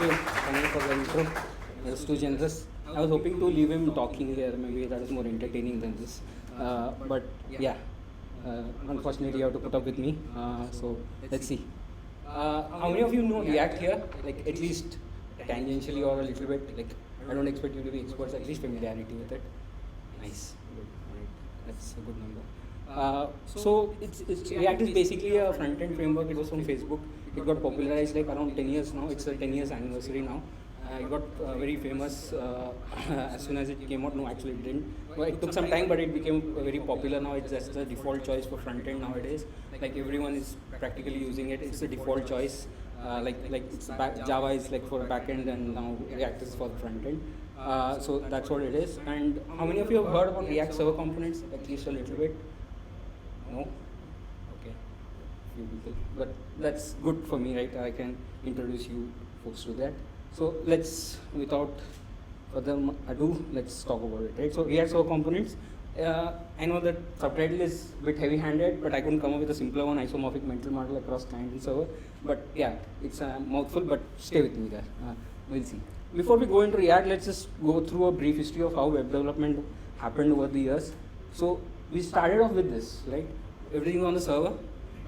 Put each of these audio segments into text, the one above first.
Thank you for the intro. It was too generous. I was hoping to leave him talking here. Maybe that is more entertaining than this. But yeah, unfortunately, you have to put up with me. So let's see. How many of you know React here? Like at least tangentially or a little bit. Like I don't expect you to be experts. At least familiarity with it. Nice. Good. All right. That's a good number. So React is basically a front-end framework. It was from Facebook. It got popularized like around 10 years now. It's a 10 years anniversary now. It got very famous as soon as it came out. No, actually it didn't. Well, it took some time, but it became very popular now. It's just the default choice for front-end nowadays. Like everyone is practically using it. It's the default choice. Java is like for back-end, and now React is for the front-end. So that's what it is. And how many of you have heard about React server components? At least a little bit. No? Okay. Few people. But that's good for me, right? I can introduce you folks to that. So let's, without further ado, let's talk about it, right? So React server components. I know that subtitle is a bit heavy-handed, but I couldn't come up with a simpler one, isomorphic mental model across client and server. But yeah, it's a mouthful, but stay with me there. We'll see. Before we go into React, let's just go through a brief history of how web development happened over the years. So we started off with this, right? Everything on the server.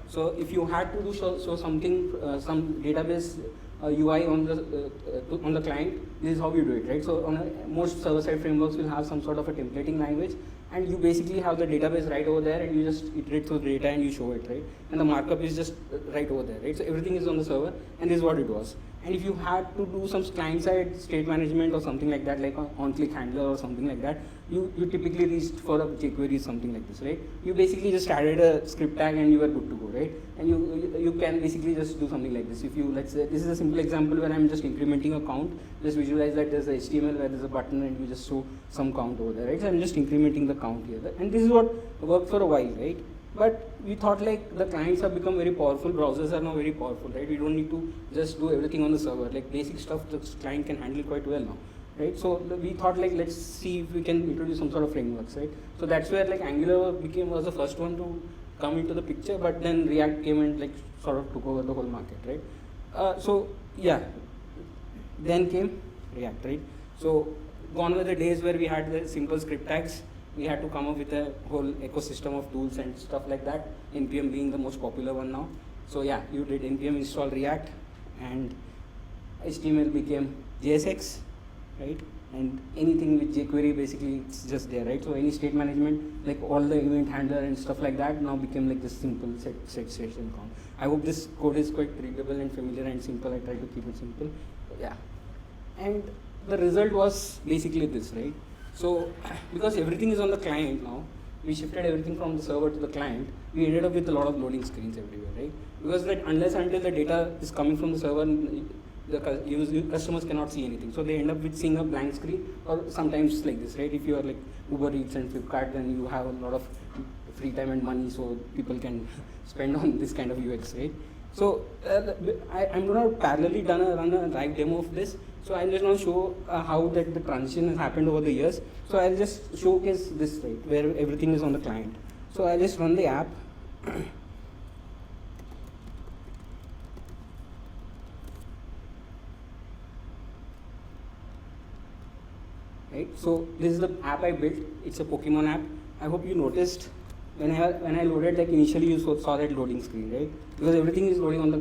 So if you had to do something, some database UI on the client, this is how you do it, right? So most server-side frameworks will have some sort of a templating language, and you basically have the database right over there, and you just iterate through the data and you show it, right? And the markup is just right over there, right? So everything is on the server, and this is what it was. And if you had to do some client-side state management or something like that, like an on-click handler or something like that, you typically reached for a jQuery, something like this, right? You basically just added a script tag and you were good to go, right? And you can basically just do something like this. If you, let's say, this is a simple example where I'm just incrementing a count. Just visualize that there's a HTML where there's a button and you just show some count over there, right? So I'm just incrementing the count here. And this is what worked for a while, right? But we thought like the clients have become very powerful, browsers are now very powerful, right? We don't need to just do everything on the server. Like basic stuff the client can handle quite well now, right? So we thought like let's see if we can introduce some sort of frameworks, right? So that's where like Angular was the first one to come into the picture, but then React came and like sort of took over the whole market, right? So yeah, then came React, right? So gone were the days where we had the simple script tags. We had to come up with a whole ecosystem of tools and stuff like that, npm being the most popular one now. So yeah, you did npm install React, and HTML became JSX, right? And anything with jQuery, basically it's just there, right? So any state management, like all the event handler and stuff like that now became like this simple set station count. I hope this code is quite readable and familiar and simple. I try to keep it simple. Yeah. And the result was basically this, right? So, because everything is on the client now, we shifted everything from the server to the client, we ended up with a lot of loading screens everywhere, right? Because like unless until the data is coming from the server, the customers cannot see anything. So they end up with seeing a blank screen, or sometimes like this, right? If you are like Uber Eats and Flipkart, then you have a lot of free time and money, so people can spend on this kind of UX, right? So I'm going to parallelly run a live demo of this. So I'm just going to show how that the transition has happened over the years. So I'll just showcase this, right, where everything is on the client. So I'll just run the app. Right. So this is the app I built. It's a Pokemon app. I hope you noticed when I loaded, like initially you saw that loading screen, right? Because everything is loading on the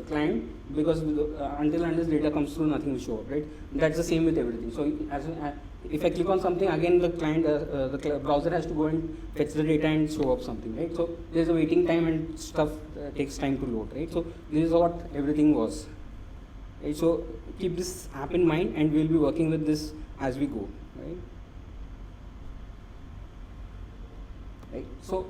client, because unless data comes through, nothing will show up, right? That's the same with everything. So if I click on something, again the client, the browser has to go and fetch the data and show up something, right? So there's a waiting time and stuff takes time to load, right? So this is what everything was, right? So keep this app in mind, and we'll be working with this as we go, right? Right. So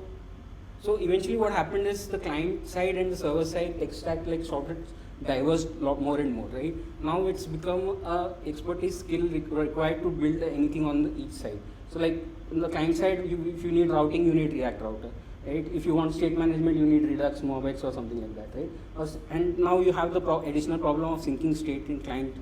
eventually what happened is the client side and the server side tech stack like sorted diverged a lot more and more, right? Now it's become a expertise skill required to build anything on each side. So like on the client side, if you need routing, you need React router, right? If you want state management, you need Redux, MobX or something like that, right? And now you have the additional problem of syncing state in client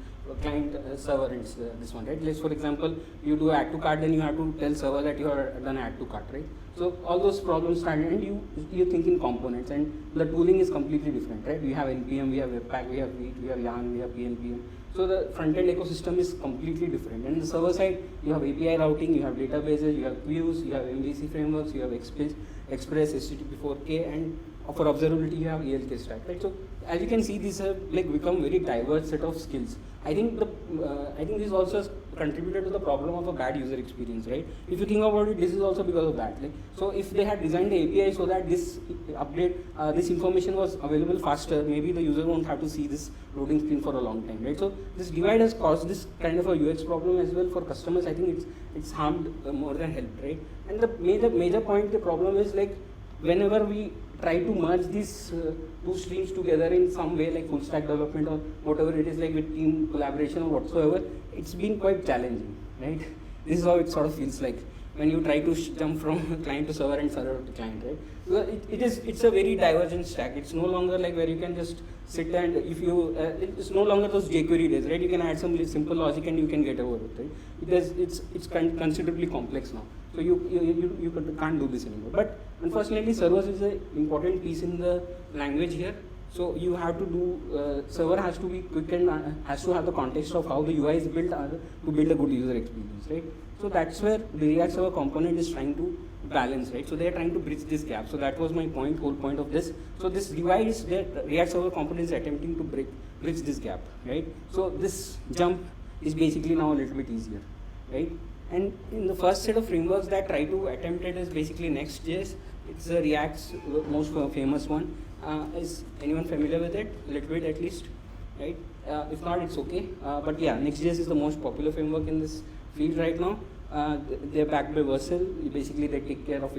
server and this one, right? Let's, for example, you do add to cart, then you have to tell server that you are done add to cart, right? So all those problems start, and you think in components, and the tooling is completely different, right? We have npm, we have webpack, we have Vite, we have yarn, we have pnpm. So the front-end ecosystem is completely different. And the server side, you have API routing, you have databases, you have views, you have MVC frameworks, you have Express, HTTP4K, and for observability, you have ELK stack. Right? So as you can see, these have like become very diverse set of skills. I think this also contributed to the problem of a bad user experience, right? If you think about it, this is also because of that. Like, so if they had designed the API so that this update, this information was available faster, maybe the user won't have to see this loading screen for a long time, right? So this divide has caused this kind of a UX problem as well for customers. I think it's harmed more than helped, right? And the major point, the problem is like whenever we try to merge these two streams together in some way, like full stack development or whatever it is, like with team collaboration or whatsoever, it's been quite challenging, right? This is how it sort of feels like when you try to jump from client to server and server to client, right? Because it's a very divergent stack. It's no longer like where you can just sit and if you, it's no longer those jQuery days, right? You can add some simple logic and you can get over it, right? Because it's considerably complex now. So you can't do this anymore. But unfortunately, servers is an important piece in the language here. So you have to do, server has to be quick and has to have the context of how the UI is built to build a good user experience, right? So that's where the React Server component is trying to balance, right? So they are trying to bridge this gap. So that was my whole point of this. So this divide is the React Server component is attempting to bridge this gap, right? So this jump is basically now a little bit easier, right? And in the first set of frameworks that try to attempt it is basically Next.js. It's the React's most famous one. Is anyone familiar with it? A little bit at least, right? If not, it's okay. But yeah, Next.js is the most popular framework in this field right now. They're backed by Vercel. Basically, they take care of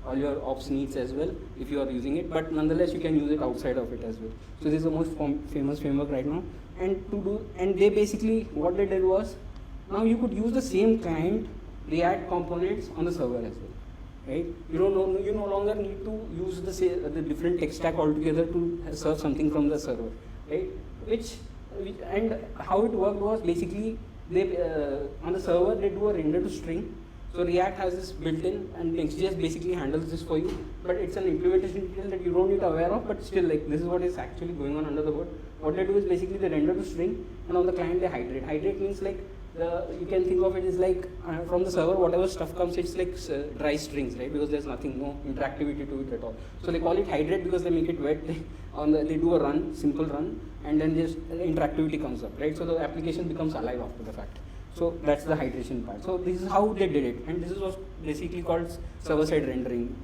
all your ops needs as well if you are using it. But nonetheless, you can use it outside of it as well. So this is the most famous framework right now. And they basically what they did was, now you could use the same client React components on the server as well, right? You no longer need to use the different tech stack altogether to serve something from the server, right? And how it worked was basically they on the server they do a render to string. So React has this built-in, and Next.js basically handles this for you. But it's an implementation detail that you don't need to be aware of. But still, like this is what is actually going on under the hood. What they do is basically they render to string, and on the client they hydrate. Hydrate means like you can think of it as like from the server, whatever stuff comes, it's like dry strings, right? Because there's no interactivity to it at all. So they call it hydrate because they make it wet. They do a run, simple run, and then just interactivity comes up, right? So the application becomes alive after the fact. So that's the hydration part. So this is how they did it, and this is what's basically called server-side rendering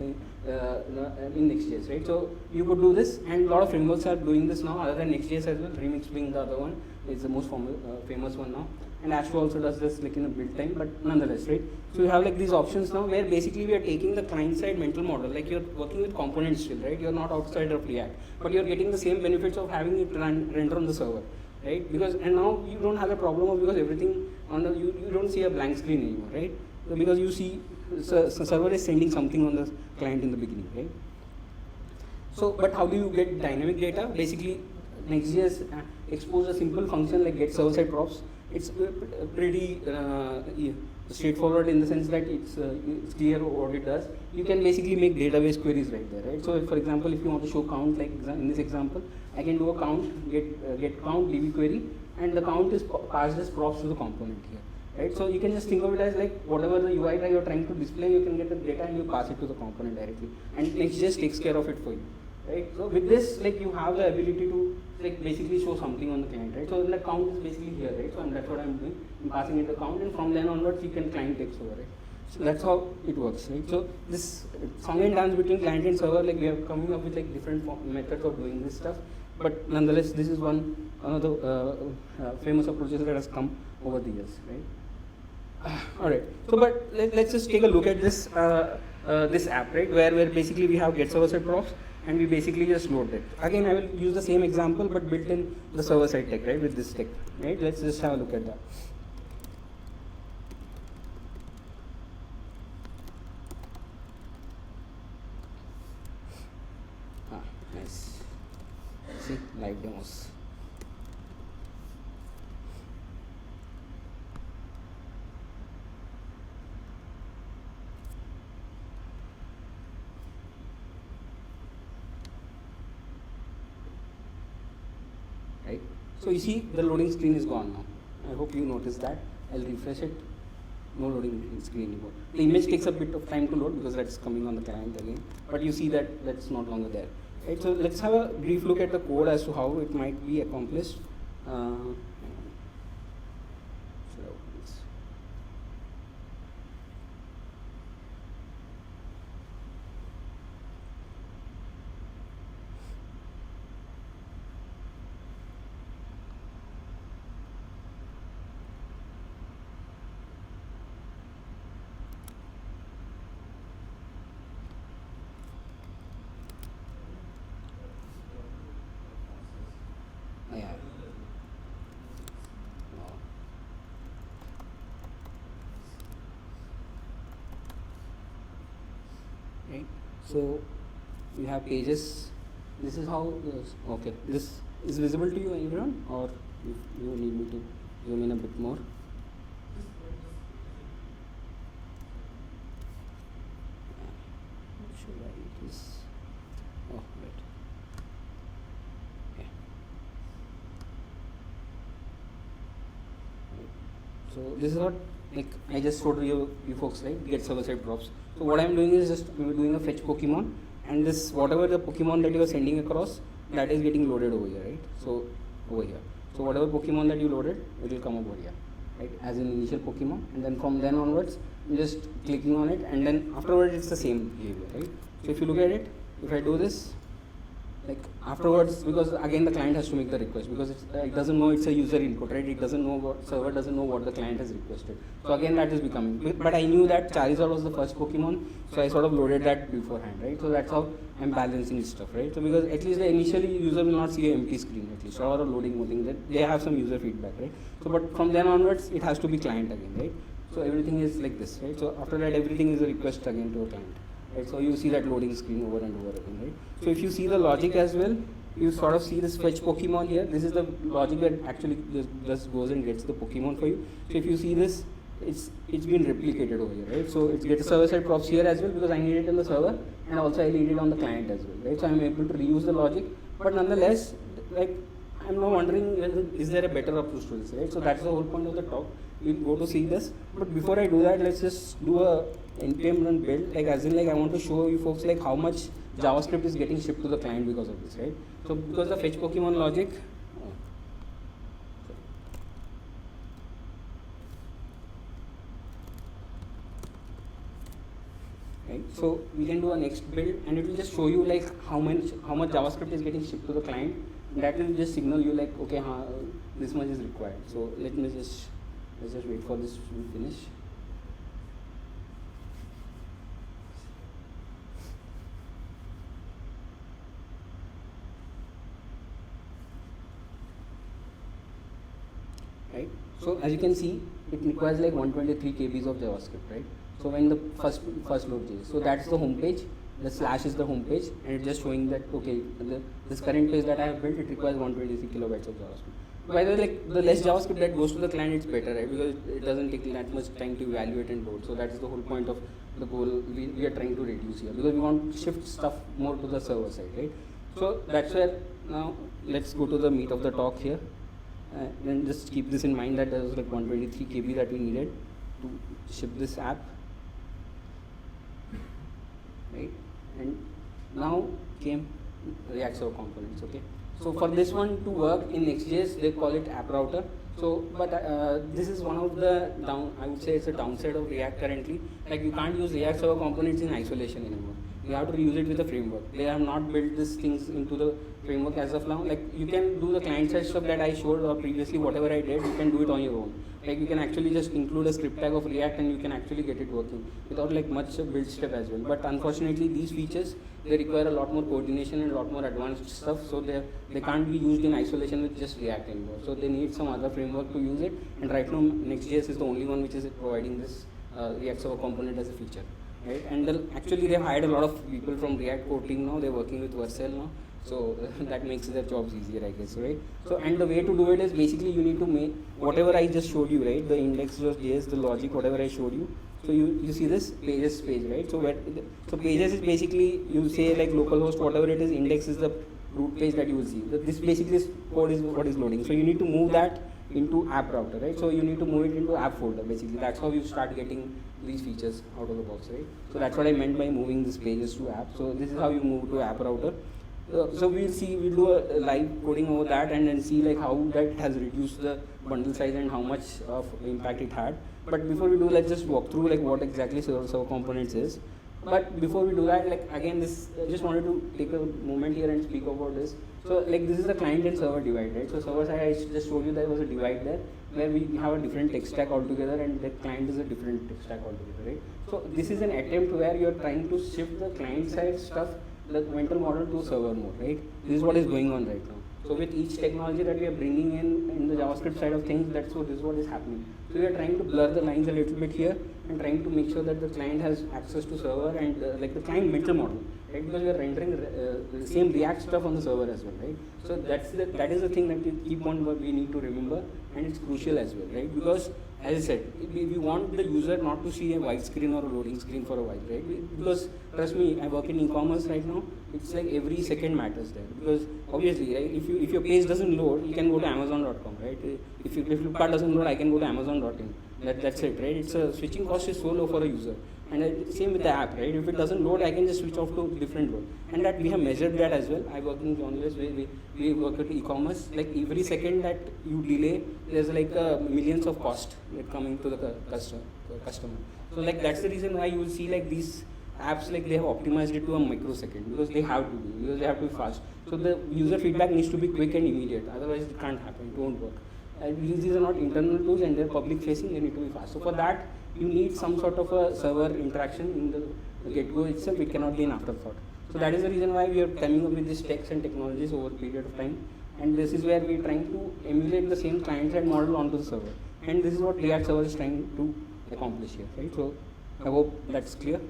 in Next.js, right? So you could do this, and a lot of frameworks are doing this now, other than Next.js as well. Remix being the other one is the most famous one now. And Astro also does this like in a build time, but nonetheless, right? So you have like these options now where basically we are taking the client-side mental model, like you're working with components still, right? You're not outside of React, but you're getting the same benefits of having it render on the server, right? And now you don't have a problem of because everything you don't see a blank screen anymore, right? So because you see server is sending something on the client in the beginning, right? So, but how do you get dynamic data? Basically, Next.js exposes a simple function like get server-side props. It's pretty straightforward in the sense that it's clear what it does. You can basically make database queries right there, right? So, for example, if you want to show count, like in this example, I can do a count, get count db query, and the count is passed as props to the component here, right? So you can just think of it as like whatever the UI you're trying to display, you can get the data and you pass it to the component directly, and Next.js takes care of it for you, right? So with this, like you have the ability to like basically show something on the client, right? So the count is basically here, right? So that's what I'm doing. I'm passing it the count, and from then onwards, you can client takes over, right? So that's how it works, right? So this song and dance between client and server, like we are coming up with like different methods of doing this stuff. But nonetheless, this is one of the famous approaches that has come over the years, right? All right. So, but let's just take a look at this this app, right? Where basically we have get server side props, and we basically just load it. Again, I will use the same example, but built in the server side tech, right? With this tech, right? Let's just have a look at that. Nice. See, live demos. Right? So you see the loading screen is gone now. I hope you noticed that. I'll refresh it. No loading screen anymore. The image takes a bit of time to load because that's coming on the client again. But you see that that's no longer there. Right, so let's have a brief look at the code as to how it might be accomplished. Yeah. Right. So you have pages. This is how. Okay. This is visible to you, everyone, or if you need me to zoom in a bit more. Should I use this? Oh, right. Yeah. So this is what, like I just showed you folks, right? Get server side props. So what I'm doing is just doing a fetch Pokemon, and this whatever the Pokemon that you are sending across, that is getting loaded over here, right? So over here. So whatever Pokemon that you loaded, it will come over here, right? As an initial Pokemon, and then from then onwards, I'm just clicking on it, and then afterwards it's the same behavior, right? So if you look at it, if I do this, like afterwards, because again the client has to make the request, because it doesn't know it's a user input, right? It doesn't know what, server doesn't know what the client has requested. So again that is becoming, but I knew that Charizard was the first Pokemon, so I sort of loaded that beforehand, right? So that's how I'm balancing stuff, right? So because at least the initially user will not see an empty screen, at least, or a loading thing, that they have some user feedback, right? So but from then onwards it has to be client again, right? So everything is like this, right? So after that everything is a request again to a client. Right, so you see that loading screen over and over again, right? So if you see the logic as well, you sort of see this fetch Pokemon here. This is the logic that actually just goes and gets the Pokemon for you. So if you see this, it's been replicated over here, right? So it gets server side props here as well, because I need it in the server, and also I need it on the client as well, right? So I'm able to reuse the logic, but nonetheless, like I'm now wondering, is there a better approach to this, right? So that's the whole point of the talk. We'll go to see this, but before I do that, let's just do a npm run build, like as in like I want to show you folks like how much JavaScript is getting shipped to the client because of this, right? So because the fetch Pokemon logic, right? So we can do a next build, and it will just show you like how much JavaScript is getting shipped to the client. And that will just signal you like, okay, this much is required. So let's just wait for this to finish. Right? So as you can see, it requires like 123 kbs of JavaScript, right? So when the first load is, so that's the home page. The slash is the home page, and it's just showing that okay, this current page that I have built, it requires 123 kilobytes of JavaScript. By the way, like the less JavaScript that goes to the client, it's better, right? Because it doesn't take that much time to evaluate and load. So that is the whole point of the goal we are trying to reduce here, because we want to shift stuff more to the server side, right? So that's where now let's go to the meat of the talk here. And just keep this in mind that there was like 123 KB that we needed to ship this app, right? And now came React Server components, okay? So for this one to work in Next.js, they call it app router. So, but this is one of the I would say it's a downside of React currently. Like you can't use React Server components in isolation anymore. You have to reuse it with a framework. They have not built these things into the framework as of now. Like you can do the client side stuff that I showed or previously, whatever I did, you can do it on your own. Like you can actually just include a script tag of React and you can actually get it working without like much build step as well. But unfortunately, these features, they require a lot more coordination and a lot more advanced stuff. So they can't be used in isolation with just React anymore. So they need some other framework to use it. And right now, Next.js is the only one which is providing this React Server component as a feature. Right? And actually they've hired a lot of people from React core team now. They're working with Vercel now, so that makes their jobs easier, I guess, right? So and the way to do it is basically you need to make whatever I just showed you, right? The index.js, the logic, whatever I showed you. So you see this pages page, right? So pages is basically you say like localhost, whatever it is, index is the root page that you will see. This basically code is what is loading. So you need to move that into app router, right? So you need to move it into app folder, basically. That's how you start getting these features out of the box, right? So that's what I meant by moving these pages to app. So this is how you move to app router. So we'll do a live coding over that and then see like how that has reduced the bundle size and how much of impact it had. But before we do, let's just walk through like what exactly server components is. But before we do that, like again, I just wanted to take a moment here and speak about this. So like this is the client and server divide, right? So server side, I just told you there was a divide there where we have a different tech stack altogether and the client is a different tech stack altogether, right? So this is an attempt where you're trying to shift the client side stuff, the mental model to server mode, right? This is what is going on right now. So with each technology that we are bringing in the JavaScript side of things, this is what is happening. So we are trying to blur the lines a little bit here and trying to make sure that the client has access to server and like the client mental model, right? Because we are rendering the same React stuff on the server as well, right? So that is the thing that we need to remember, and it's crucial as well, right? Because as I said, we want the user not to see a white screen or a loading screen for a while, right? Because trust me, I work in e-commerce right now. It's like every second matters there. Because obviously, right, if your page doesn't load, you can go to Amazon.com, right? If Flipkart doesn't load, I can go to Amazon.in. That's it, right? It's a switching cost is so low for a user. And same with the app, right? If it doesn't load, I can just switch off to different load. And that we have measured that as well. I work in journalists, we work at e-commerce. Like every second that you delay, there's like millions of cost coming to the customer. So like that's the reason why you will see like these apps, like they have optimized it to a microsecond because they have to be, because they have to be fast. So the user feedback needs to be quick and immediate. Otherwise it can't happen, it won't work. And these are not internal tools and they're public facing, they need to be fast. So for that, you need some sort of a server interaction in the get-go itself. It cannot be an afterthought. So that is the reason why we are coming up with these techs and technologies over a period of time. And this is where we are trying to emulate the same client-side model onto the server. And this is what React Server is trying to accomplish here, right? So I hope that's clear.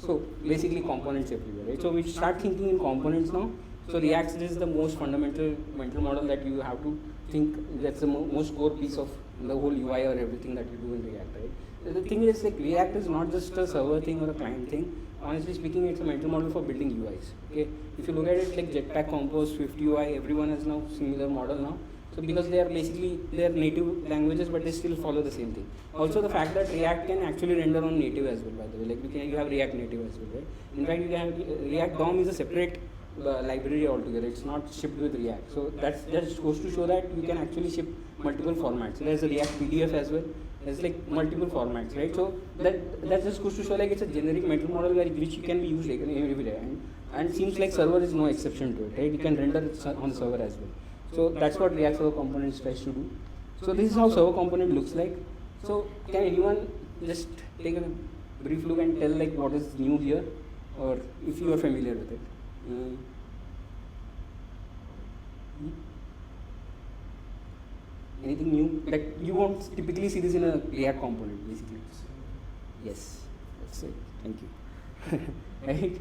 So basically components everywhere, right? So we start thinking in components now. So React is the most fundamental mental model that you have to think. That's the most core piece of the whole UI or everything that you do in React, right? The thing is, like, React is not just a server thing or a client thing. Honestly speaking, it's a mental model for building UIs. Okay, if you look at it, like Jetpack, Compose, Swift UI, everyone has now similar model now. So because they are native languages, but they still follow the same thing. Also, the fact that React can actually render on native as well. By the way, like you have React Native as well, right? In fact, you can have React DOM is a separate library altogether. It's not shipped with React. So that just goes to show that you can actually ship multiple formats. There's a React PDF as well. There's like multiple formats, right? So that just goes to show like it's a generic mental model which you can be used like every day. And seems like server is no exception to it, right? You can render it on server as well. So that's what React Server Components tries to do. So this is how server component looks like. So can anyone just take a brief look and tell like what is new here, or if you are familiar with it? Anything new? Like you won't typically see this in a React component, basically. Yes, that's it. Thank you. Right?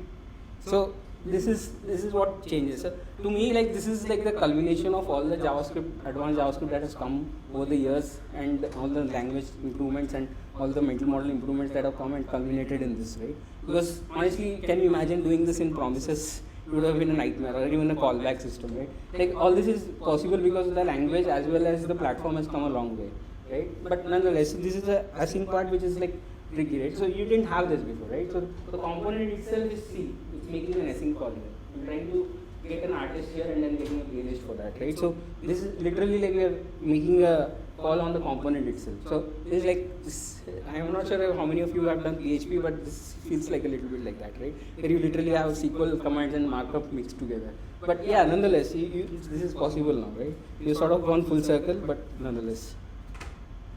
So this is what changes. So to me, like this is like the culmination of all the JavaScript, advanced JavaScript that has come over the years, and all the language improvements and all the mental model improvements that have come and culminated in this, right? Because honestly, can you imagine doing this in promises? It would have been a nightmare, or even a callback system, right? Like all this is possible because the language as well as the platform has come a long way, right? But nonetheless, this is the async part which is like tricky, right? So you didn't have this before, right? So the component itself is C. It's making an async call here. I'm trying to get an artist here and then getting a playlist for that, right? So this is literally like we are making a call on the component itself. So this is like this, I'm not sure how many of you have done PHP, but this feels like a little bit like that, right? Where you literally have SQL commands and markup mixed together. But yeah, nonetheless, this is possible now, right? You sort of gone full circle, but nonetheless,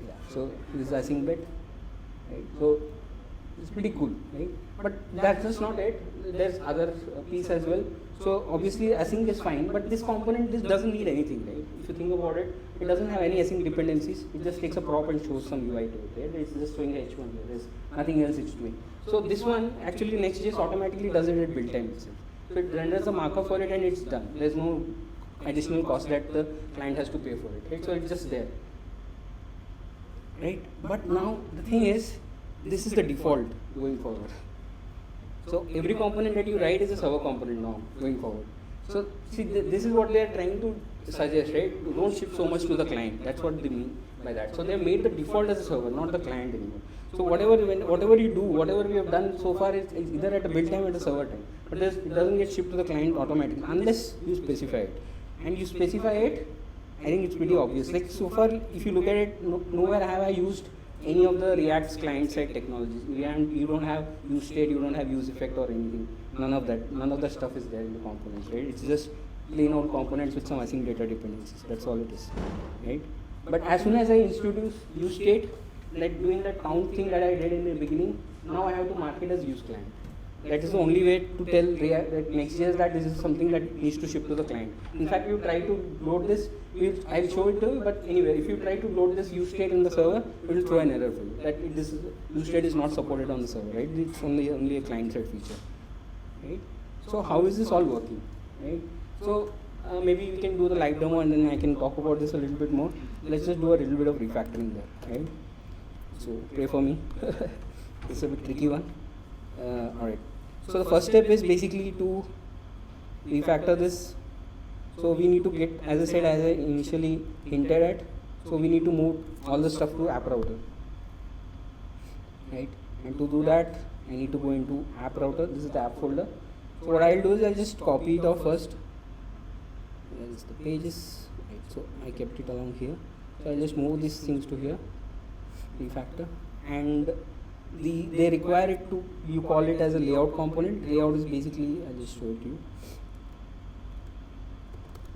yeah. So this is async bit, right? So it's pretty cool, right? But that's just not it. There's other piece as well. So obviously async is fine, but this component doesn't need anything, right? If you think about it, it doesn't have any async dependencies. It just takes a prop and shows some UI to it, right? It's just showing H1 here. There's nothing else it's doing. So this one actually Next.js automatically does it at build time itself. So it renders a markup for it and it's done. There's no additional cost that the client has to pay for it, right? So it's just there, right? But now the thing is, this is the default going forward. So every component that you write is a server component now going forward. So see, this is what they are trying to suggest, right? Don't shift so much to the client. That's what they mean by that. So they have made the default as a server, not the client anymore. So whatever you do, whatever we have done so far is either at a build time or at a server time. But it doesn't get shipped to the client automatically unless you specify it. And you specify it, I think it's pretty obvious. Like so far, if you look at it, nowhere have I used any of the React's client-side technologies. You don't have use state, you don't have use effect or anything. None of that. None of the stuff is there in the components, right? It's just plain old components with some async data dependencies. That's all it is, right? But as soon as I introduce use state, like doing that count thing that I did in the beginning, now I have to mark it as use client. That is the only way to tell Next.js that this is something that needs to ship to the client. In fact, you try to load this, I'll show it to you, but anyway, if you try to load this use state in the server, it will throw an error for you. That this use state is not supported on the server, right? It's only a client-side feature, right? So how is this all working, right? So maybe we can do the live demo and then I can talk about this a little bit more. Let's just do a little bit of refactoring there, right? So pray for me. It's a bit tricky one. Alright. So the first step is basically to refactor this. So we need to get, as I said, as I initially hinted at, so we need to move all the stuff to app router, right? And to do that, I need to go into app router. This is the app folder. So what I'll do is I'll just copy it off first. There's the pages, right? So I kept it along here. So I'll just move these things to here, refactor, and they require it to, you call it as a layout component. Layout is basically, I'll just show it to you.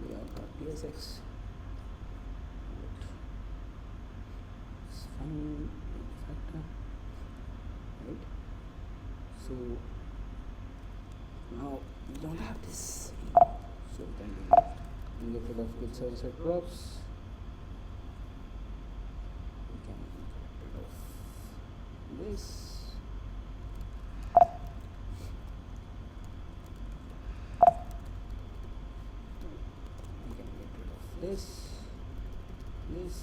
Layout.tsx. It's fine. Factor. Right. So now we don't have this. So then we get rid of git server side props. We can get rid of this. This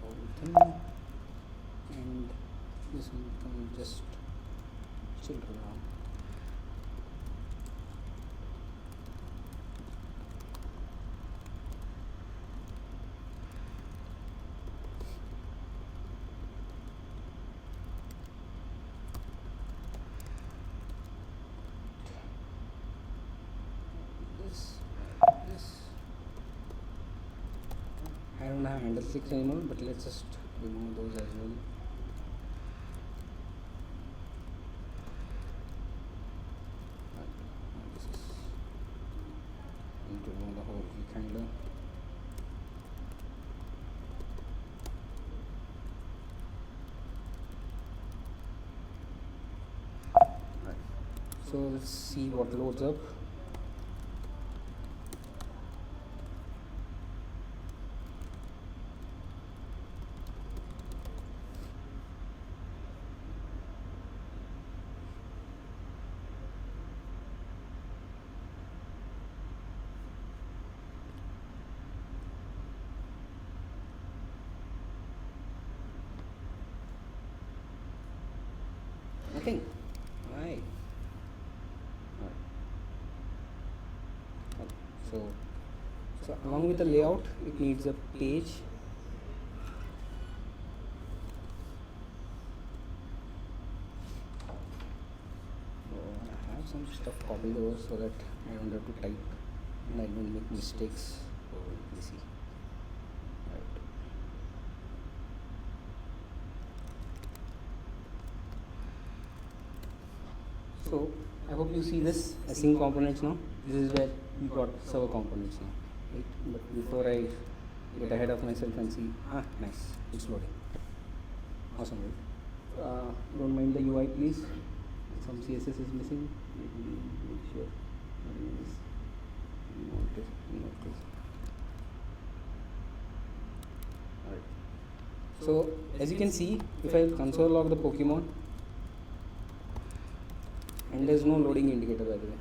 whole thing, and this one can just chill around. I don't have handle sticks anymore, but let's just remove those as well. This is, I need to remove the whole weak handler. Right. So let's see what loads up. Nothing. Right. So along with the layout, it needs a page. So I have some stuff copied over so that I don't have to type and I don't make mistakes. So let me see. Right. So I hope you see this async components now. This is where we got server components now, right? But before I get ahead of myself and see, nice, it's loading. Awesome, right? Don't mind the UI, please. Some CSS is missing. Let me make sure. Alright. So as you can see, if I console log the Pokemon, and there's no loading indicator by the way,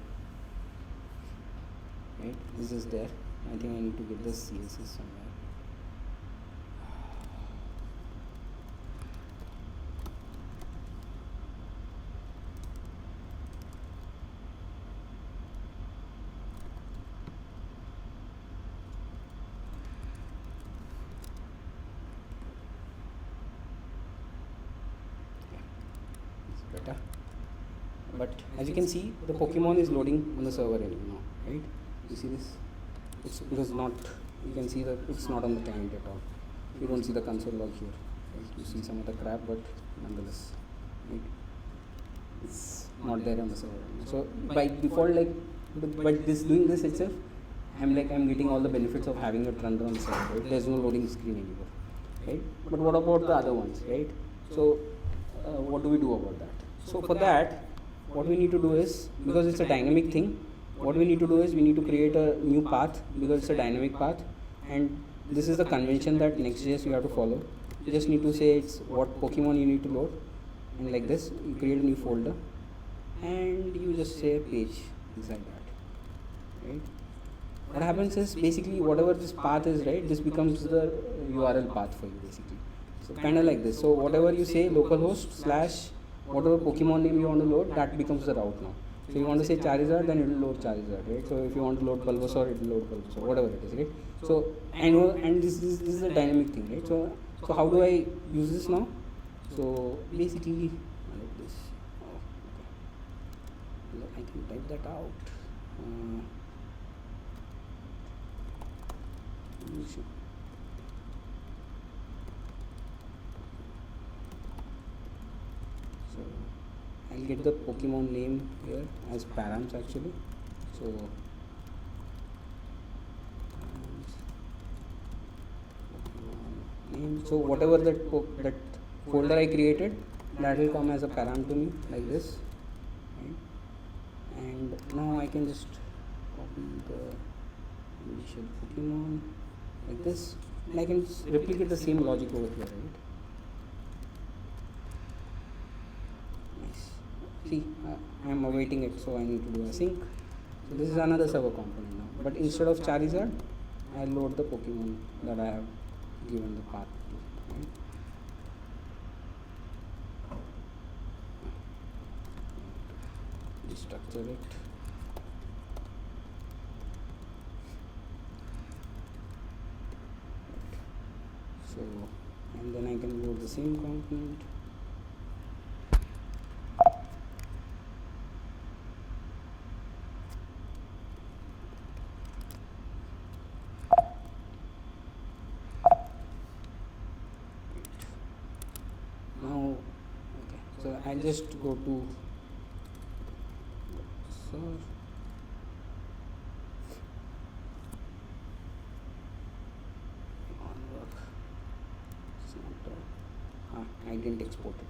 right? This is there. I think I need to get the CSS somewhere. better. But as you can see, the Pokemon is loading on the server anyway now, right? You see this? It is not. You can see that it's not on the client at all. You don't see the console log here. Right? You see some of the crap, but nonetheless, right? It's not there on the server. So by default, like, but this doing this itself, I'm getting all the benefits of having it run on the server. Right? There's no loading screen anymore, right? But what about the other ones, right? So what do we do about that? So for that, what we need to do is, because it's a dynamic thing, what we need to do is we need to create a new path, because it's a dynamic path, and this is the convention that Next.js you have to follow. You just need to say it's what Pokemon you need to load, and like this you create a new folder and you just say page inside that, right? What happens is, basically whatever this path is, right, this becomes the URL path for you basically. So kind of like this. So whatever you say, localhost / whatever Pokemon name you want to load, that becomes the route now. So you want to say Charizard, then it will load Charizard, right? So if you want to load Bulbasaur, it will load Bulbasaur, whatever it is, right? So I know, and this is a dynamic thing, right? So how do I use this now? So basically like this. Oh, okay. I can type that out. So I'll get the Pokemon name here as params actually. So name. So whatever that folder I created, that will come as a param to me like this, right? And now I can just copy the initial Pokemon like this, and I can replicate the same logic over here, right? Nice. See, I am awaiting it, so I need to do a sync. So this is another server component now, but instead of Charizard, I'll load the Pokemon that I have given the path to, right? Destructure it. So, and then I can load the same component. Now, okay, so I just go to I didn't export it.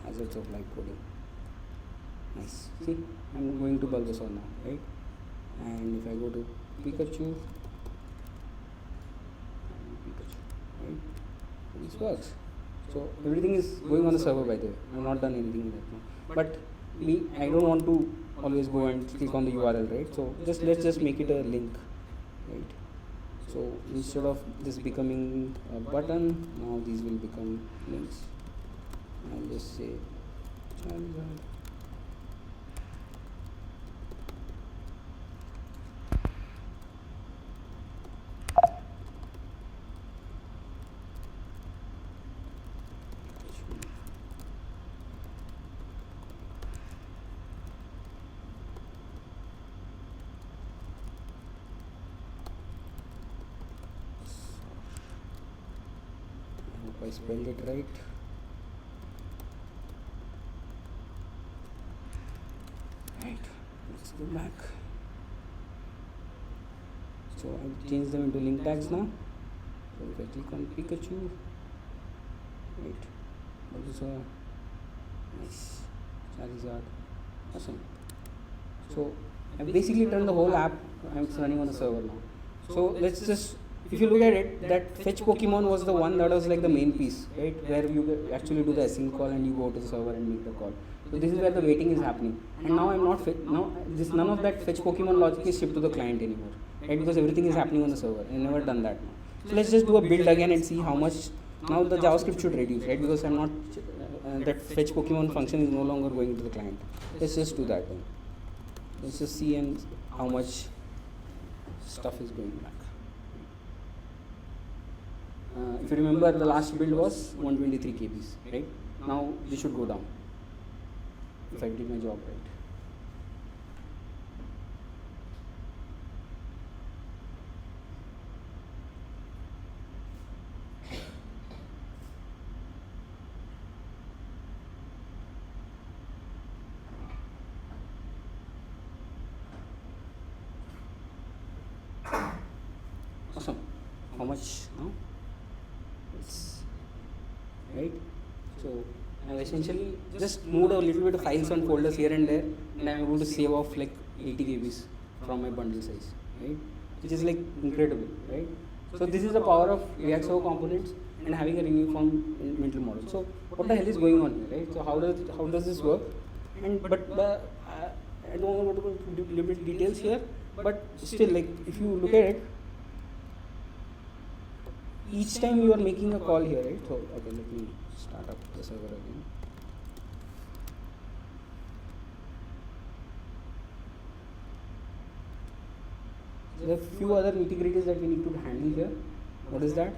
Hazards of live coding. Nice. See, I'm going to Bulbasaur now, right? And if I go to Pikachu, right? This works. So everything is going on the server, by the way. I've not done anything right now. But I don't want to always go and click on the URL, right? So let's just make it a link, right? So instead of this becoming a button, now these will become links. I'll just say Charizard. I spelled it right. Right, let's go back. So I'll change them into link tags now. So if I click on Pikachu, right, Bulbasaur, nice, Charizard, awesome. So I've basically turned the whole app. I'm running on the server now. So let's just, if you look at it, that fetch Pokemon was the one that was like the main piece, right? Where you actually do the async call and you go to the server and make the call. So this is where the waiting is happening. And now I'm not none of that fetch Pokemon logic is shipped to the client anymore, right? Because everything is happening on the server. I've never done that now. So let's just do a build again and see how much. Now the JavaScript should reduce, right? Because I'm not that fetch Pokemon function is no longer going to the client. Let's just do that then. Let's just see and how much stuff is going back. If you remember, the last build was 123 kbs, right? Now this should go down if I did my job right. Awesome. How much now? It's right. So I've essentially just moved a little bit of files and folders here and there, and I'm able to save off like 80 kbs from my bundle size, right? Which is like incredible, right? So this is the power of React Server components and having a uniform mental model. So what the hell is going on here, right? So how does this work? And I don't want to go into little bit details here, but still, like if you look at it, each time you are making a call here, right? So okay, let me start up the server again. There are a few other nitty-gritties that we need to handle here. What is that?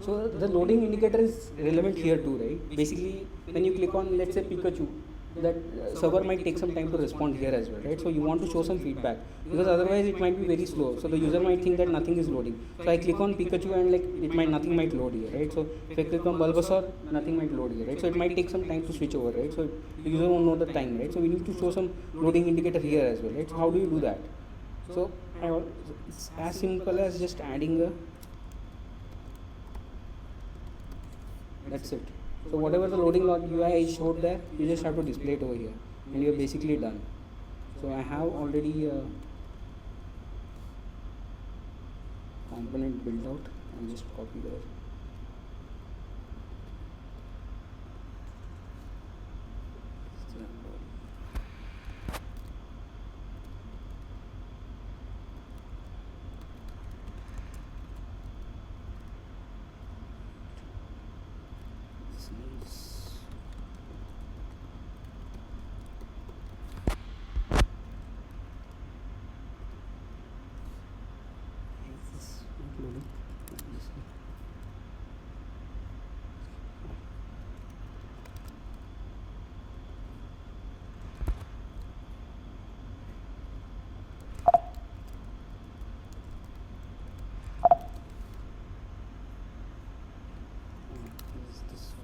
So the loading indicator is relevant here too, right? Basically, when you click on, let's say Pikachu, that server might take some time to respond here as well, right? So you want to show some feedback, because otherwise it might be very slow. So the user might think that nothing is loading. So I click on Pikachu and like nothing might load here, right? So if I click on Bulbasaur, nothing might load here, right? So it might take some time to switch over, right? So the user won't know the time, right? So we need to show some loading indicator here as well, right? So how do you do that? So it's as simple as just adding a, that's it. So whatever the loading log UI is showed there, you just have to display it over here, and you're basically done. So I have already a component built out. I'll just copy there.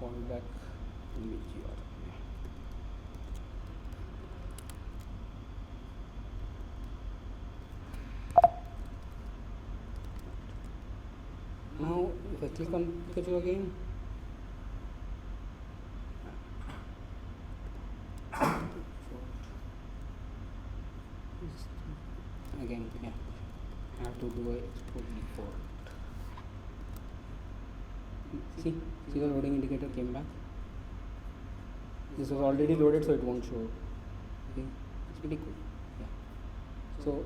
Fallback image URL. Now, if I click on Pikachu again, yeah, I have to do a export default. See the loading indicator came back. This was already loaded, so it won't show. Okay, it's pretty cool. Yeah. So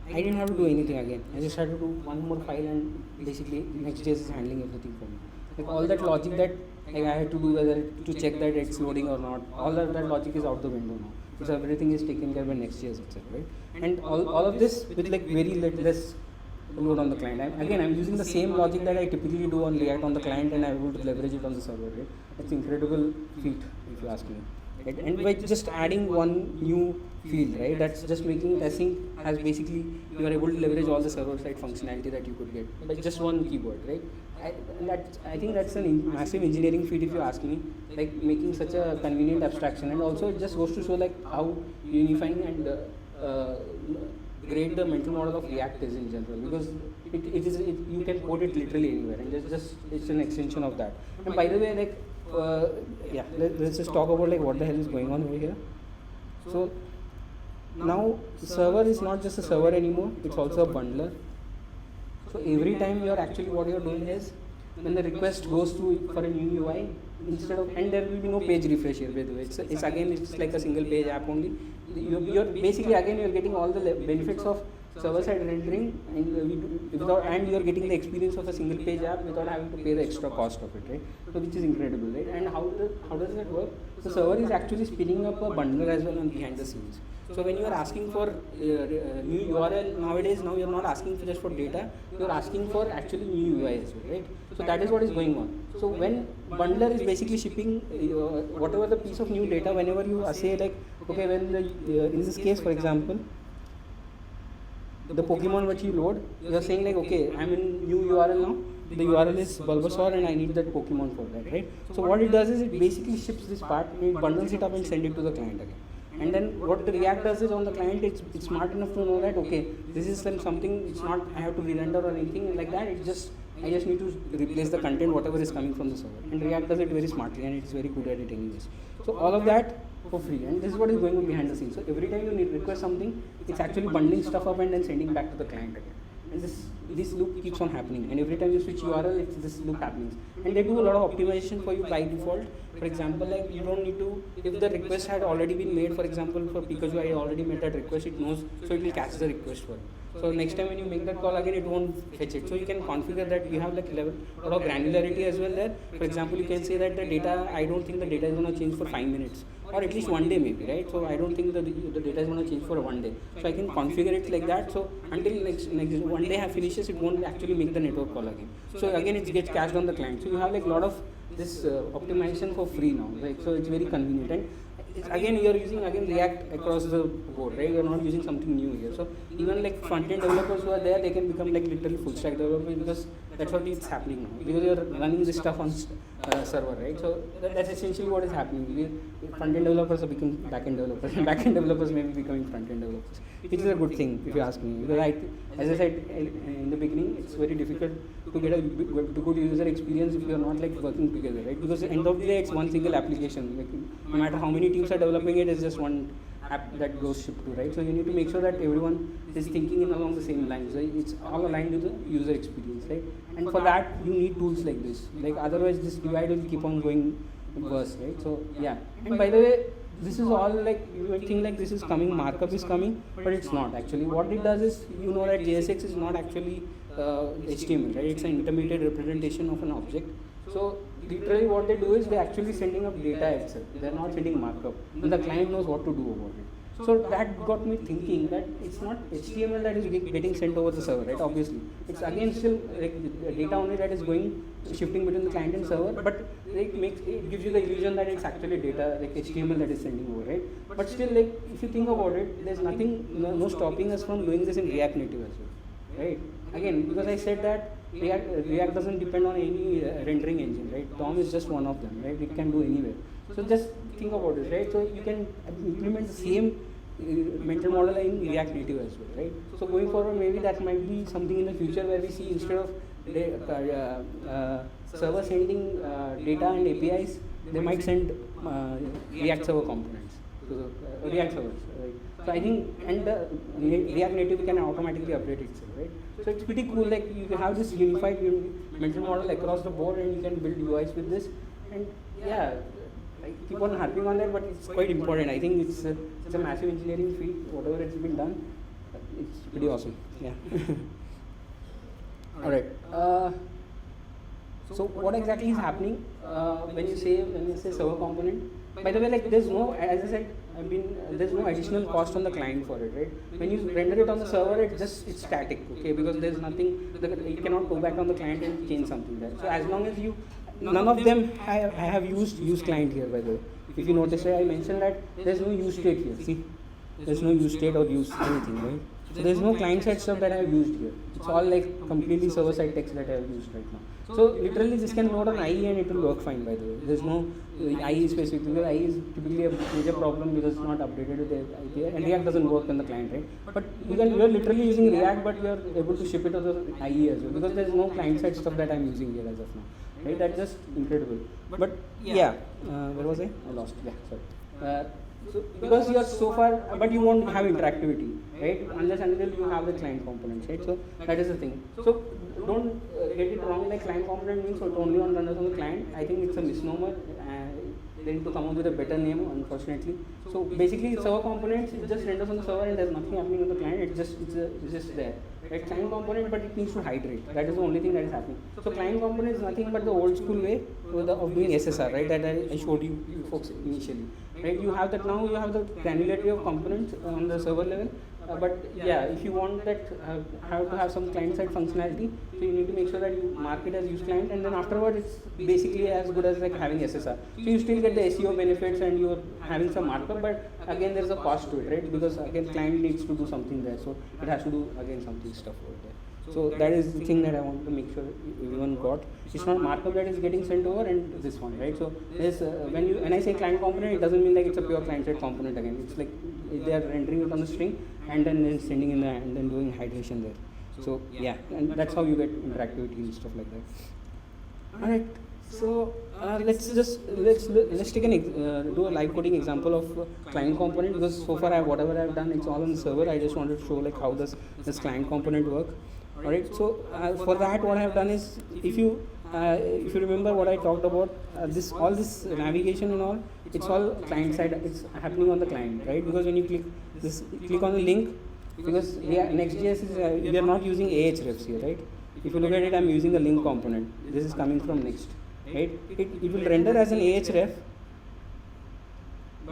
I didn't have to do anything again. I just had to do one more file, and basically Next.js is handling everything for me. Like all that logic that like I had to do whether to check that it's loading or not, all that logic is out the window now. So everything is taken care by Next.js itself, right? And all of this with like very less load on the client. I'm using the same logic that I typically do on React on the client, and I'm able to leverage it on the server, right? It's incredible feat, if you ask me. Right? And by just adding one new field, right, that's just making it async, as basically you are able to leverage all the server-side functionality that you could get by just one keyboard, right? I think that's a massive engineering feat, if you ask me, like making such a convenient abstraction. And also it just goes to show like how unifying and great the mental model of React is in general, because you can code it literally anywhere, and it's an extension of that. And by the way, like let's just talk about like what the hell is going on over here. So now the server is not just a server anymore, it's also a bundler. So every time what you're doing is, when the request goes to for a new UI, instead of, and there will be no page refresh here, by the way, it's like a single page app only. You're basically, again, you're getting all the benefits of server-side rendering, and you're getting the experience of a single-page app without having to pay the extra cost of it, right? So which is incredible, right? And how does that work? The server is actually spinning up a bundler as well on behind the scenes. So when you are asking for new URL nowadays, now you're not asking for just for data, you're asking for actually new UI as well, right? So that is what is going on. So when bundler is basically shipping whatever the piece of new data, whenever you say like, okay, when in this case, for example, the Pokemon which you load, you're saying like, okay, I'm in new URL now. The URL is Bulbasaur and I need that Pokemon for that, right? So what it does is it basically ships this part, and it bundles it up and send it to the client again. And then what the React does is on the client, it's smart enough to know that, okay, this is something, it's not, I have to re-render or anything like that, I just need to replace the content, whatever is coming from the server. And React does it very smartly, and it's very good at it anyways. So all of that for free, and this is what is going on behind the scenes. So every time you request something, it's actually bundling stuff up and then sending back to the client again. And this loop keeps on happening, and every time you switch URL, it's this loop happening. And they do a lot of optimization for you by default. For example, like you don't need to, if the request had already been made, for example, for Pikachu, I already made that request, it knows, so it will catch the request for you. So next time when you make that call again, it won't fetch it. So you can configure that. You have like a lot of granularity as well there. For example, you can say that the data, I don't think the data is going to change for 5 minutes, or at least 1 day maybe, right? So I don't think the data is going to change for 1 day. So I can configure it like that. So until next 1 day finishes, it won't actually make the network call again. So again, it gets cached on the client. So you have like a lot of this optimization for free now, right? So it's very convenient. And again, you're using React across the board, right? You're not using something new here. So even like front-end developers who are there, they can become like literally full-stack developers, because that's what is happening now. Because you're running this stuff on server, right? So that's essentially what is happening. Front-end developers are becoming back-end developers, and back-end developers may be becoming front-end developers, which is a good thing if you ask me. Because as I said in the beginning, it's very difficult to get a good user experience if you're not like working together, right? Because at the end of the day, it's one single application. Like, no matter how many teams are developing it, it's just one app that goes shipped to, right? So you need to make sure that everyone is thinking along the same lines, right? It's all aligned with the user experience, right? And for that, you need tools like this. Like otherwise, this divide will keep on going worse, right? So yeah. And by the way, this is all like, you might think like this is coming, markup is coming, but it's not actually. What it does is, you know that JSX is not actually HTML, right? It's an intermediate representation of an object. So literally what they do is they're actually sending up data itself. They're not sending markup, and the client knows what to do about it. So that got me thinking that it's not HTML that is getting sent over the server, right? Obviously, it's again still like data only that is shifting between the client and server, but it gives you the illusion that it's actually data like HTML that is sending over, right? But still, like if you think about it, there's nothing, no stopping us from doing this in React Native as well, right? Again, because I said that React doesn't depend on any rendering engine, right? DOM is just one of them, right? It can do anywhere. So just think about it, right? So you can implement the same mental model in React Native as well, right? So going forward, maybe that might be something in the future where we see, instead of server sending data and APIs, they might send React server components to the React servers, right? So I think, and React Native can automatically update itself, right? So it's pretty cool. Like you have this unified mental model across the board, and you can build UIs with this. And yeah, I keep on harping on that, but it's quite important. I think it's a massive engineering feat. Whatever it's been done, it's pretty awesome. Yeah. All right. So what exactly is happening when you say server component? By the way, like there's no, as I said, there's no additional cost on the client for it, right? When you render it on the server, it's static, okay? Because there's nothing, you cannot go back on the client and change something there. So as long as none of them have used use client here, by the way. If you notice, I mentioned that there's no use state here. See, there's no use state or use anything, right? So there's no client-side stuff that I have used here. It's all like completely server-side text that I have used right now. So literally this can load on IE and it will work fine, by the way. There's no IE specific, because IE is typically a major problem because it's not updated with the API, and React doesn't work on the client, right? But you're literally using React, but you're able to ship it to the IE as well, because there's no client-side stuff that I'm using here as of now, right? That's just incredible. But yeah, where was I? I lost. Yeah, sorry. So because you are so far, but you won't have interactivity, right? Unless until you have the client components, right? So that is the thing. So don't get it wrong. Like client component means it only on runners on the client. I think it's a misnomer. They need to come up with a better name, unfortunately. So basically, server components, it just renders on the server and there's nothing happening on the client. It's just there. Right? Client component, but it needs to hydrate. That is the only thing that is happening. So client component is nothing but the old school way of doing SSR, right? That I showed you folks initially. Right? You have that now. You have the granularity of components on the server level. But yeah, if you want that, have to have some client-side functionality, so you need to make sure that you mark it as use client, and then afterwards it's basically as good as like having SSR. So you still get the SEO benefits and you're having some markup, but again there is a cost to it, right? Because again client needs to do something there, so it has to do again something stuff over there. So that is the thing that I want to make sure everyone got. It's not markup that is getting sent over and this one, right? So this when I say client component, it doesn't mean like it's a pure client-side component again. It's like they are rendering it on the string and then sending in the and then doing hydration there. So yeah, and that's how you get interactivity and stuff like that. All right. So let's take do a live coding example of client component, because so far whatever I've done, it's all on the server. I just wanted to show like how does this client component work. Alright, so for that what I have done is, if you remember what I talked about, all this navigation and all, it's all client side, it's happening on the client, right? Because when you click on the link, because Next.js is we are not using Ahrefs here, right? If you look at it, I'm using the link component. This is coming from Next, right? It will render as an Ahref,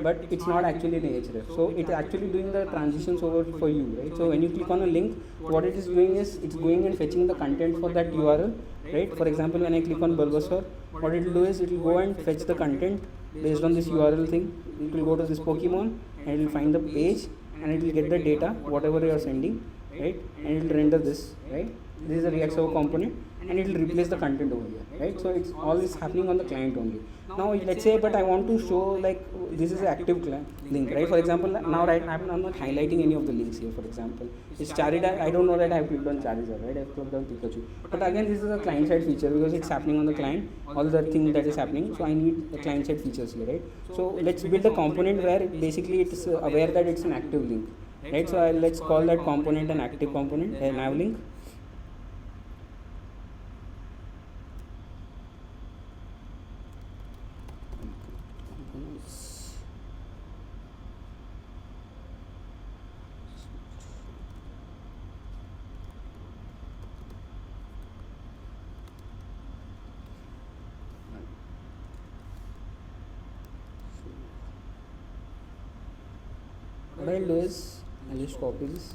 but it's not actually an Ahref. So it's actually doing the transitions over for you, right? So when you click on a link, what it is doing is it's going and fetching the content for that URL, right? For example, when I click on Bulbasaur, what it will do is it will go and fetch the content based on this URL thing. It will go to this Pokemon and it will find the page and it will get the data, whatever you are sending, right? And it will render this, right? This is a React Server component and it will replace the content over here, right? So it's all this happening on the client only. Now let's say, but I want to show like this is an active link, right? For example, now I'm not highlighting any of the links here. For example, it's Charizard. I don't know that I have clicked on Charizard, right? I've clicked on Pikachu. But again, this is a client side feature because it's happening on the client. All the thing that is happening. So I need the client side features here, right? So let's build a component where basically it's aware that it's an active link, right? So let's call that component an active component, a nav link. What I'll do is I'll just copy this.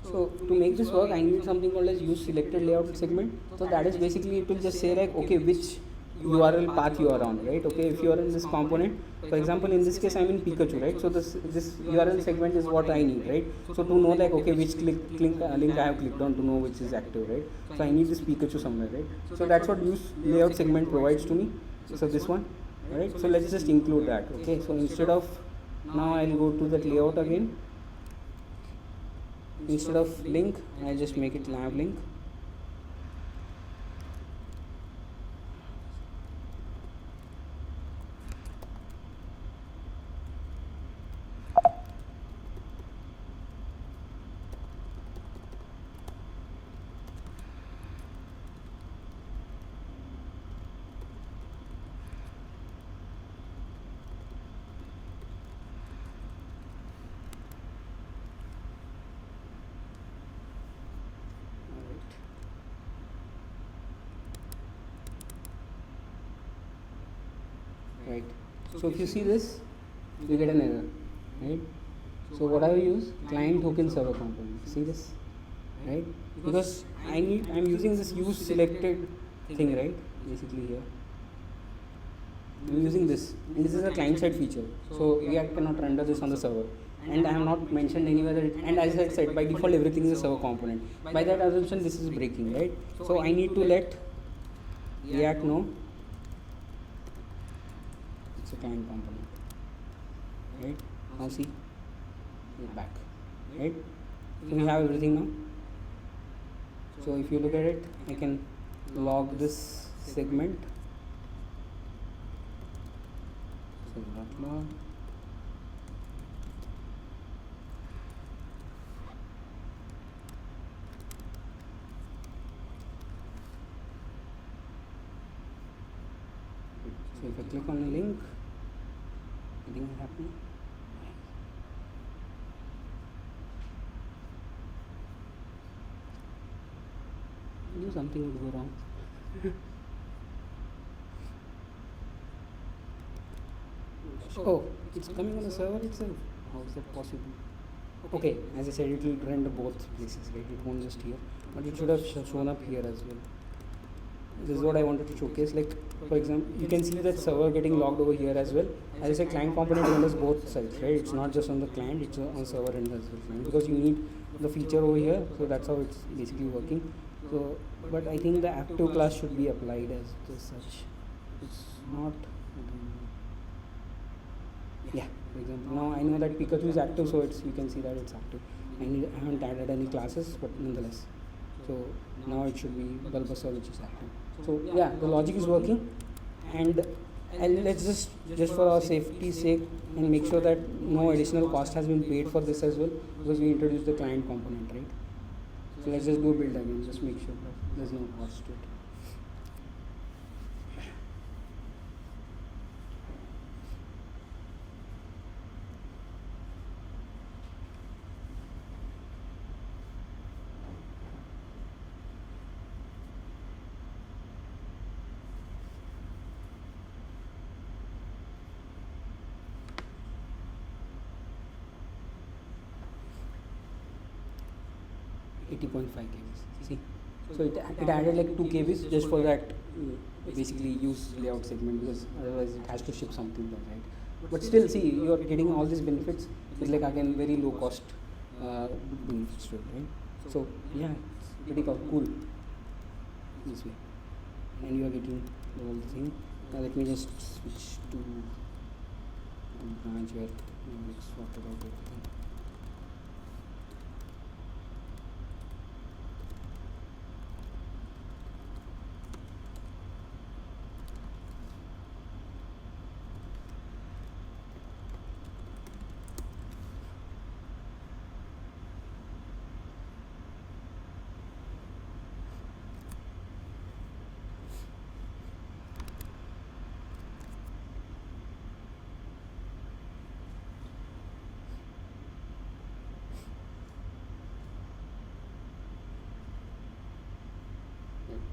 So to make this work, I need something called as use selected layout segment. So that is basically, it will just say like, okay, which URL path you are on, right? Okay, if you are in this component, for example, in this case I'm in Pikachu, right? So this URL segment is what I need, right? So to know like, okay, which link I have clicked on to know which is active, right? So I need this Pikachu somewhere, right? So that's what use layout segment provides to me. So this one. Right, so let's just include that. Okay, so instead of, now I'll go to that layout again. Instead of link, I'll just make it nav link. Right, so if you see this, you get an error, right? So what I will use, client token server component. See this, right? Because I'm using this use selected thing, right? Basically here, I'm using this, and this is a client side feature. So React cannot render this on the server, and I have not mentioned anywhere that and as I said, by default everything is a server component. By that assumption, this is breaking, right? So I need to let React know it's a client component, right? Now see, we're back, right? So we have everything now. So if you look at it, I can log this segment. So not log. So if I click on a link, nothing will happen. I knew something would go wrong. Oh, it's coming on the server itself. How is that possible? Okay, as I said, it will render both places, right? It won't just here, but it should have shown up here as well. This is what I wanted to showcase. Like, for example, you can see that server getting logged over here as well. As I said, client component renders both sides, right? It's not just on the client, it's on server end as well, because you need the feature over here, so that's how it's basically working. So, but I think the active class should be applied as such. It's not. Yeah, for example, now I know that Pikachu is active, so you can see that it's active. I haven't added any classes, but nonetheless. So now it should be Bulbasaur, which is active. So yeah, the logic is working, and let's just for our safety's sake and make sure that no additional cost has been paid for this as well, because we introduced the client component, right? So let's just do a build again, just make sure that there's no cost to it. 80.5 kbs. See, so it added like 2 kbs just for that basically use layout segment, because otherwise it has to ship something there, right? But still, see, you are getting all these benefits with like again very low cost benefits to it, right? So yeah, it's pretty cool this way, and you are getting all the thing. Now let me just switch to branch where let's talk about everything.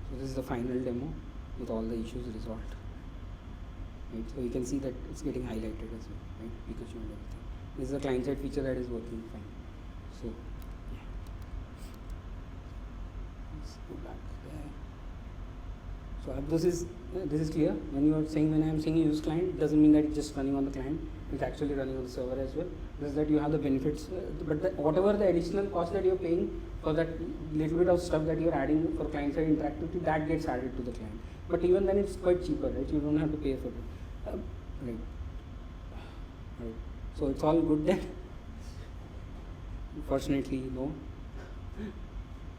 So this is the final demo with all the issues resolved. Right? So you can see that it's getting highlighted as well, right? Pikachu and everything. This is a client-side feature that is working fine. So yeah. Let's go back there. So this is clear. When I am saying use client, it doesn't mean that it's just running on the client. It's actually running on the server as well. This is that you have the benefits, but whatever the additional cost that you're paying for that little bit of stuff that you're adding for client-side interactivity, that gets added to the client. But even then, it's quite cheaper, right? You don't have to pay for it. Right. So it's all good then. Unfortunately, no.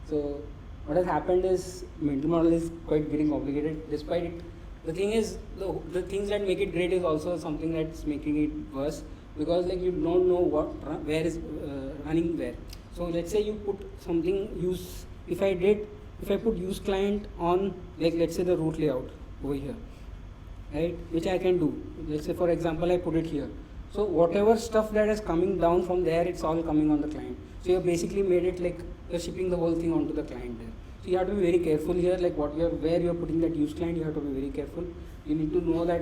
So what has happened is mental model is quite getting complicated. Despite it, the thing is the things that make it great is also something that's making it worse, because like you don't know where is running where. So let's say you put something if I put use client on, like let's say the root layout over here, right, which I can do. Let's say for example I put it here. So whatever stuff that is coming down from there, it's all coming on the client. So you basically made it like you're shipping the whole thing onto the client there. So you have to be very careful here, like where you're putting that use client, you have to be very careful. You need to know that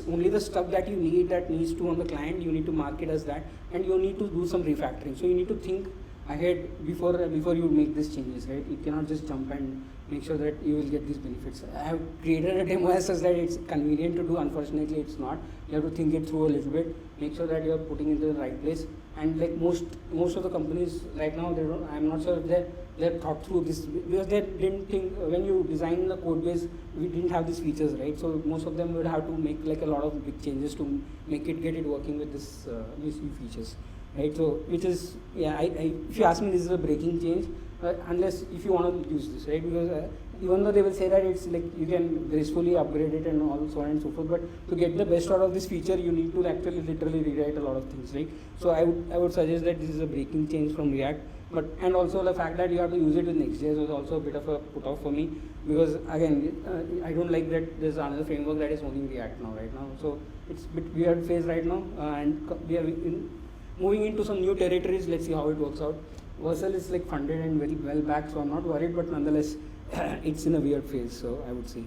only the stuff that you need that needs to on the client, you need to mark it as that, and you need to do some refactoring. So you need to think ahead before you make these changes, right? You cannot just jump and make sure that you will get these benefits. I have created a demo as such that it's convenient to do. Unfortunately, it's not. You have to think it through a little bit, make sure that you are putting it in the right place. And like most of the companies right now, I'm not sure if they're thought through this, because they didn't think when you design the code base, we didn't have these features, right? So most of them would have to make like a lot of big changes to get it working with these new features. Right, so which is, yeah, if you ask me, this is a breaking change, unless if you want to use this, right? Because even though they will say that it's like you can gracefully upgrade it and all so on and so forth, but to get the best out of this feature, you need to actually literally rewrite a lot of things, right? So I would suggest that this is a breaking change from React, But and also the fact that you have to use it with Next.js was also a bit of a put off for me, because again I don't like that there's another framework that is owning React now right now. So it's a bit weird phase right now, and we are moving into some new territories. Let's see how it works out. Versal is like funded and very well back, so I'm not worried. But nonetheless, it's in a weird phase. So I would say.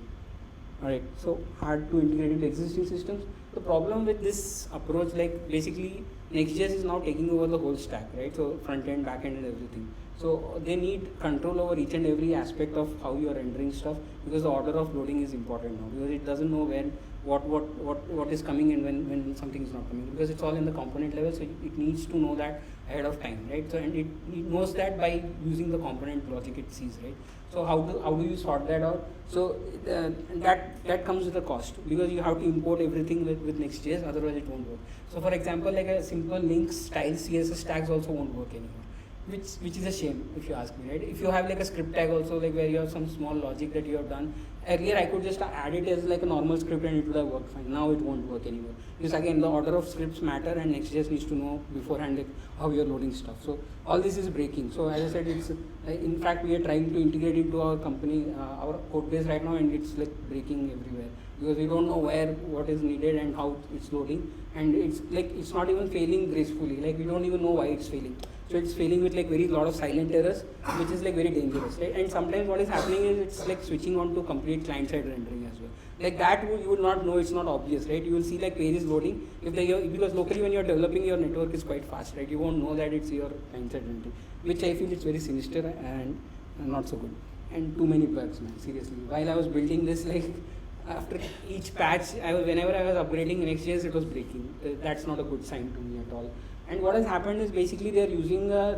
Alright, so hard to integrate into existing systems. The problem with this approach, like basically Next.js is now taking over the whole stack, right? So front end, back end and everything. So they need control over each and every aspect of how you are rendering stuff, because the order of loading is important now, because it doesn't know when what is coming and when something is not coming, because it's all in the component level, so it needs to know that ahead of time, right? So and it knows that by using the component logic it sees, right? So how do you sort that out? So that comes with a cost, because you have to import everything with Next.js, otherwise it won't work. So for example, like a simple links style CSS tags also won't work anymore, which is a shame if you ask me, right? If you have like a script tag also, like where you have some small logic that you have done earlier, I could just add it as like a normal script and it would have worked fine. Now it won't work anymore, because again the order of scripts matter, and Next.js needs to know beforehand like how you're loading stuff. So all this is breaking. So as I said, it's in fact we are trying to integrate into our company, our code base right now, and it's like breaking everywhere, because we don't know where what is needed and how it's loading, and it's like it's not even failing gracefully, like we don't even know why it's failing. So it's failing with like very lot of silent errors, which is like very dangerous, right? And sometimes what is happening is it's like switching on to complete client side rendering as well. Like that you would not know, it's not obvious, right? You will see like pages loading because locally when you're developing, your network is quite fast, right? You won't know that it's your client side rendering, which I feel is very sinister and not so good, and too many bugs, man. Seriously, while I was building this, like after each patch, whenever I was upgrading Next.js, it was breaking. That's not a good sign to me at all. And what has happened is basically they are using a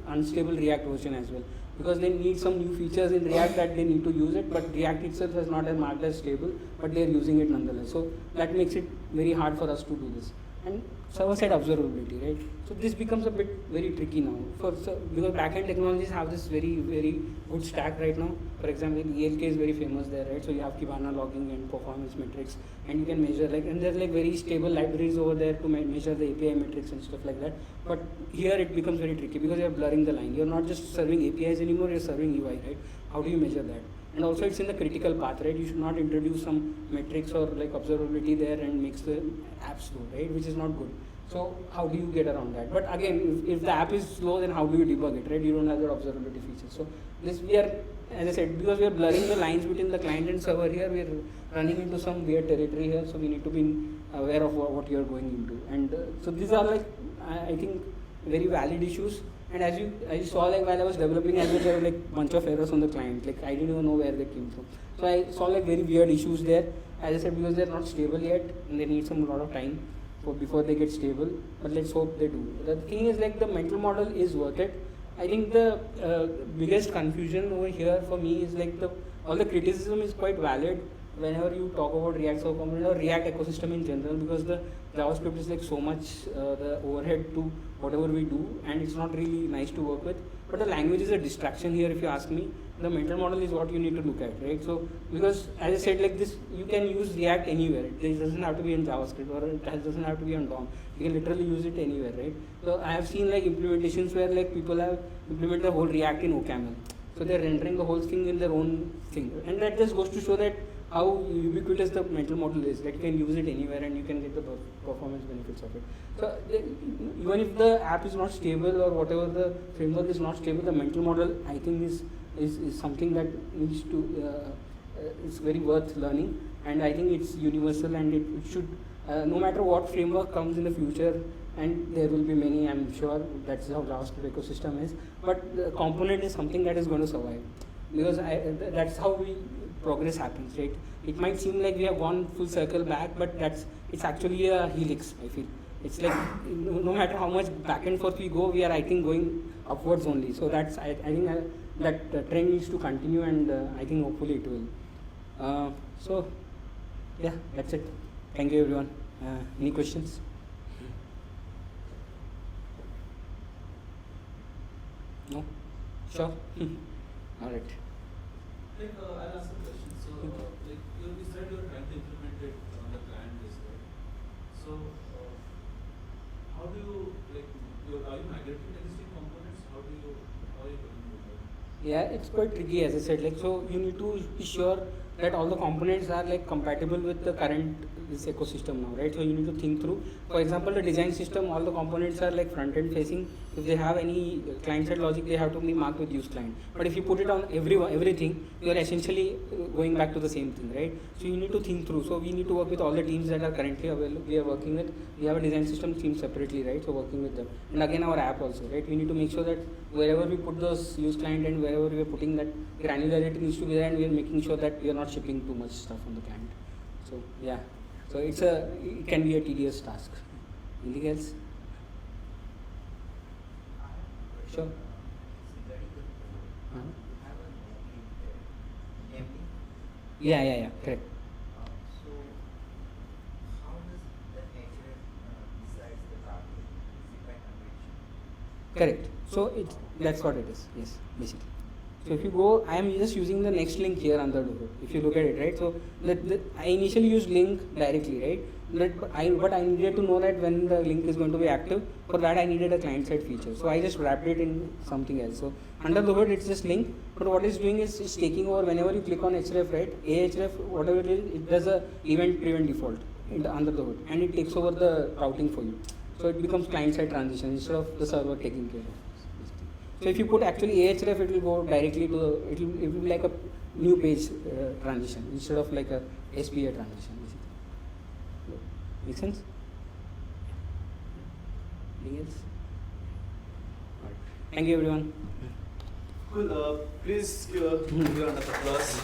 unstable React version as well, because they need some new features in React that they need to use it, but React itself has not been marked as stable, but they are using it nonetheless. So that makes it very hard for us to do this. And server-side observability, right? So this becomes a bit very tricky now, because backend technologies have this very good stack right now. For example, ELK is very famous there, right? So you have Kibana logging and performance metrics, and you can measure and there's like very stable libraries over there to measure the API metrics and stuff like that. But here it becomes very tricky, because you're blurring the line. You're not just serving APIs anymore, you're serving UI, right? How do you measure that? And also it's in the critical path, right? You should not introduce some metrics or like observability there and makes the app slow, right? Which is not good. So how do you get around that? But again, if the app is slow, then how do you debug it, right? You don't have that observability feature. So this we are, as I said, because we are blurring the lines between the client and server here, we are running into some weird territory here. So we need to be aware of what you are going into. And so these are like, I think, very valid issues. And as you saw, like while I was developing as well, there were like bunch of errors on the client. Like I didn't even know where they came from. So I saw like very weird issues there. As I said, because they're not stable yet, and they need some lot of time before they get stable. But let's hope they do. The thing is, like the mental model is worth it. I think the biggest confusion over here for me is like all the criticism is quite valid whenever you talk about React Server Component or React ecosystem in general, because the JavaScript is like so much the overhead to whatever we do, and it's not really nice to work with. But the language is a distraction here, if you ask me. The mental model is what you need to look at, right? So because as I said, like this, you can use React anywhere. It doesn't have to be in JavaScript, or it doesn't have to be on DOM. You can literally use it anywhere, right? So I have seen like implementations where like people have implemented the whole React in OCaml. So they're rendering the whole thing in their own thing, and that just goes to show that how ubiquitous the mental model is, that you can use it anywhere and you can get the performance benefits of it. So even if the app is not stable or whatever, the framework is not stable, the mental model I think is something that needs to is very worth learning, and I think it's universal, and it should no matter what framework comes in the future, and there will be many, I'm sure. That's how JavaScript ecosystem is, but the component is something that is going to survive, because that's how progress happens, right? It might seem like we have gone full circle back, but it's actually a helix, I feel. It's like no matter how much back and forth we go, we are, I think, going upwards only. So that's I think that trend needs to continue, and I think hopefully it will. So yeah, that's it. Thank you, everyone. Any questions? No? Sure. All right. Like, I'll ask a question. So, like, you said you're trying to implement it on the client as well. So, how do you, like, are you migrating existing components? How do you are you going to do that? Yeah, it's quite tricky, as I said. Like, so you need to be sure that all the components are like compatible with the current this ecosystem now, right? So you need to think through. For example, the design system, all the components are like front end facing. If they have any client side logic, they have to be marked with use client. But if you put it on everything, you are essentially going back to the same thing, right? So you need to think through. So we need to work with all the teams that are currently available. We are working with. We have a design system team separately, right? So working with them, and again our app also, right? We need to make sure that wherever we put those use client and wherever we are putting that granularity needs to be there, and we are making sure that we are not shipping too much stuff on the client. So yeah, so it can be a tedious task. Anything else? Sure. Uh-huh. Yeah, correct. So, how does the href decides the target? Is it by convention? Correct. So that's what it is. Yes, basically. So if you go, I am just using the next link here under the hood. If you look at it, right? So I initially used link directly, right? But I needed to know that when the link is going to be active. For that, I needed a client side feature. So I just wrapped it in something else. So under the hood, it's just link. But what it's doing is it's taking over whenever you click on href, right? Ahref, whatever it is, it does a event prevent default under the hood, and it takes over the routing for you. So it becomes client side transition instead of the server taking care of it. So if you put actually ahref, it will go directly to it will be like a new page transition instead of like a SPA transition. Basically. Make sense? Anything else? All right. Thank you, everyone. Cool. Please give a round of applause.